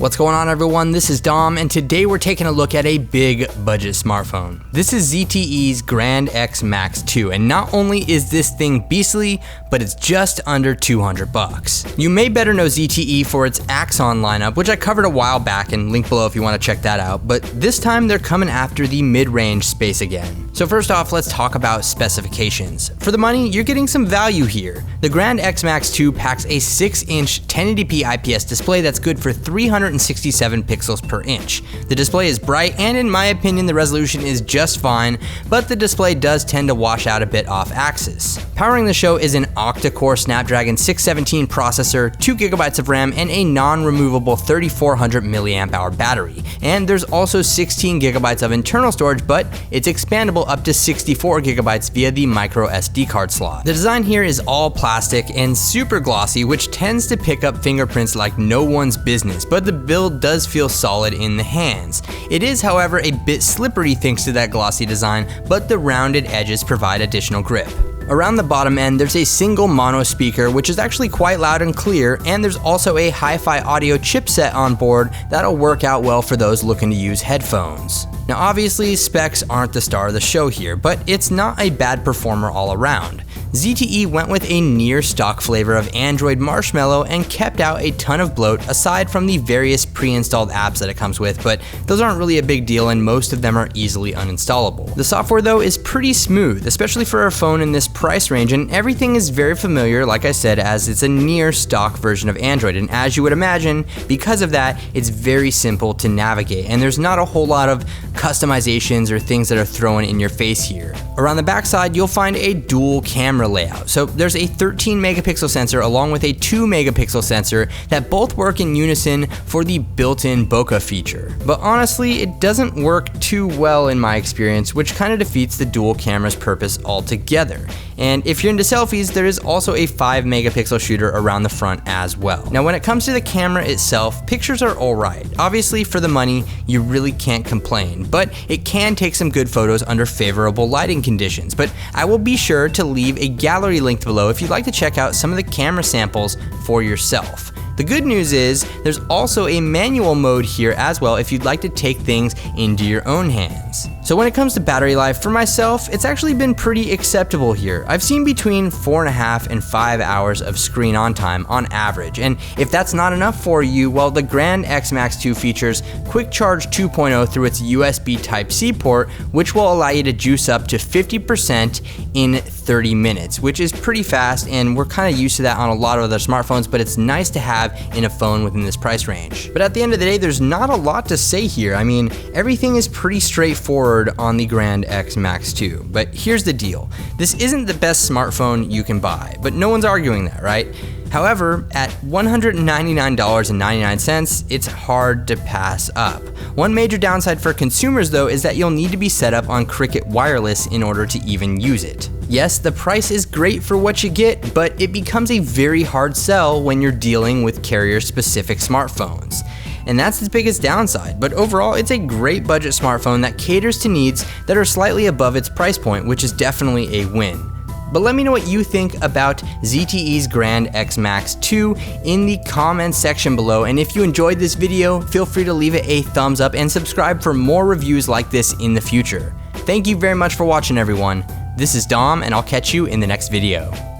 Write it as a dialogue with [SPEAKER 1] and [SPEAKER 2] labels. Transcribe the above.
[SPEAKER 1] What's going on, everyone? This is Dom, and today we're taking a look at a big budget smartphone. This is ZTE's Grand X Max 2, and not only is this thing beastly, but it's just under 200 bucks. You may better know ZTE for its Axon lineup, which I covered a while back, and link below if you want to check that out, but this time they're coming after the mid-range space again. So first off, let's talk about specifications. For the money, you're getting some value here. The Grand X Max 2 packs a 6-inch 1080p IPS display that's good for 367 pixels per inch. The display is bright, and in my opinion, the resolution is just fine, but the display does tend to wash out a bit off axis. Powering the show is an octa-core Snapdragon 617 processor, 2GB of RAM, and a non-removable 3400 mAh battery. And there's also 16GB of internal storage, but it's expandable up to 64GB via the micro SD card slot. The design here is all plastic and super glossy, which tends to pick up fingerprints like no one's business, but the build does feel solid in the hands. It is, however, a bit slippery thanks to that glossy design, but the rounded edges provide additional grip. Around the bottom end, there's a single mono speaker, which is actually quite loud and clear, and there's also a hi-fi audio chipset on board that'll work out well for those looking to use headphones. Now obviously, specs aren't the star of the show here, but it's not a bad performer all around. ZTE went with a near stock flavor of Android Marshmallow and kept out a ton of bloat aside from the various pre-installed apps that it comes with, but those aren't really a big deal and most of them are easily uninstallable. The software though is pretty smooth, especially for a phone in this price range, and everything is very familiar, like I said, as it's a near stock version of Android, and as you would imagine, because of that, it's very simple to navigate, and there's not a whole lot of customizations or things that are thrown in your face here. Around the backside, you'll find a dual camera layout. So there's a 13 megapixel sensor along with a 2 megapixel sensor that both work in unison for the built-in bokeh feature. But honestly, it doesn't work too well in my experience, which kind of defeats the dual camera's purpose altogether. And if you're into selfies, there is also a 5 megapixel shooter around the front as well. Now when it comes to the camera itself, pictures are alright. Obviously for the money, you really can't complain, but it can take some good photos under favorable lighting conditions. But I will be sure to leave a gallery linked below if you'd like to check out some of the camera samples for yourself. The good news is there's also a manual mode here as well if you'd like to take things into your own hands. So when it comes to battery life, for myself, it's actually been pretty acceptable here. I've seen between 4.5 and 5 hours of screen on time on average, and if that's not enough for you, well, the Grand X Max 2 features Quick Charge 2.0 through its USB Type-C port, which will allow you to juice up to 50% in 30 minutes, which is pretty fast, and we're kind of used to that on a lot of other smartphones, but it's nice to have in a phone within this price range. But at the end of the day, there's not a lot to say here. I mean, everything is pretty straightforward on the Grand X Max 2. But here's the deal. This isn't the best smartphone you can buy, but no one's arguing that, right? However, at $199.99, it's hard to pass up. One major downside for consumers though is that you'll need to be set up on Cricket Wireless in order to even use it. Yes, the price is great for what you get, but it becomes a very hard sell when you're dealing with carrier-specific smartphones. And that's the biggest downside, but overall it's a great budget smartphone that caters to needs that are slightly above its price point, which is definitely a win. But let me know what you think about ZTE's Grand X Max 2 in the comments section below, and if you enjoyed this video, feel free to leave it a thumbs up and subscribe for more reviews like this in the future. Thank you very much for watching, everyone. This is Dom, and I'll catch you in the next video.